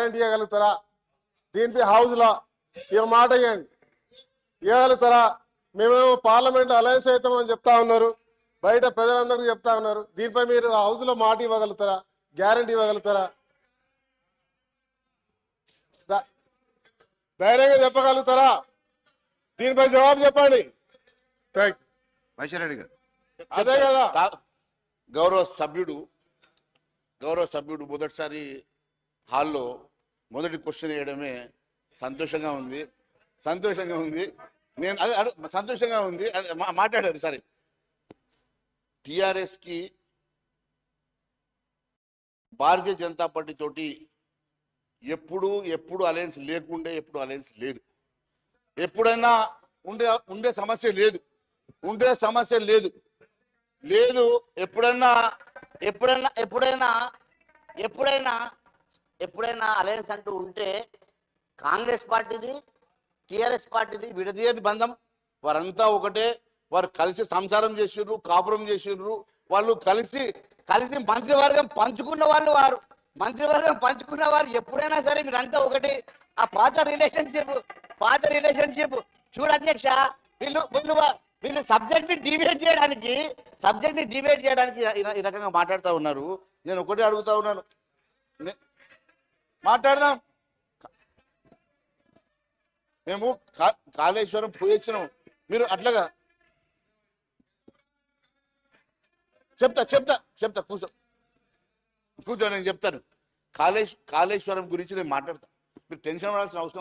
Guarantee ఇవ్వగలుగుతారా? దీనిపై హౌస్లో ఇక మాట ఇవ్వండి, ఇవ్వగలుగుతారా? మేమేమో పార్లమెంట్లో అలయన్స్ అవుతామని చెప్తా ఉన్నారు, బయట ప్రజలందరికీ చెప్తా ఉన్నారు. దీనిపై మీరు హౌస్లో మాట ఇవ్వగలుగుతారా? గ్యారంటీ ఇవ్వగలుగుతారా? ధైర్యంగా చెప్పగలుగుతారా? దీనిపై జవాబు చెప్పండి. మహేశ్వరరెడ్డి గారు అదే కదా గౌరవ సభ్యుడు మొదటిసారి హాల్లో మొదటి క్వశ్చన్ వేయడమే సంతోషంగా ఉంది. నేను అదే సంతోషంగా ఉంది. మాట్లాడారు. సరే, టిఆర్ఎస్కి భారతీయ జనతా పార్టీ తోటి ఎప్పుడు అలయన్స్ లేకుండే, ఎప్పుడు అలయన్స్ లేదు. ఎప్పుడైనా ఉండే సమస్య లేదు. ఎప్పుడైనా అలయన్స్ అంటూ ఉంటే కాంగ్రెస్ పార్టీది టిఆర్ఎస్ పార్టీది విడదీయని బంధం. వారంతా ఒకటే. వారు కలిసి సంసారం చేసిర్రు, కాపురం చేసిర్రు. వాళ్ళు కలిసి మంత్రివర్గం పంచుకున్న వారు ఎప్పుడైనా సరే మీరంతా ఒకటి. ఆ పాత రిలేషన్షిప్ చూడు అధ్యక్ష, వీళ్ళు సబ్జెక్ట్ ని డిబేట్ చేయడానికి ఈ రకంగా మాట్లాడుతూ ఉన్నారు. నేను ఒకటే అడుగుతా ఉన్నాను, మాట్లాడదాం. మేము కాళేశ్వరం పోయొచ్చినాం, మీరు అట్లాగా చెప్తా కూర్చో నేను చెప్తాను. కాళేశ్వరం గురించి నేను మాట్లాడతాను. మీరు టెన్షన్ పడాల్సిన అవసరం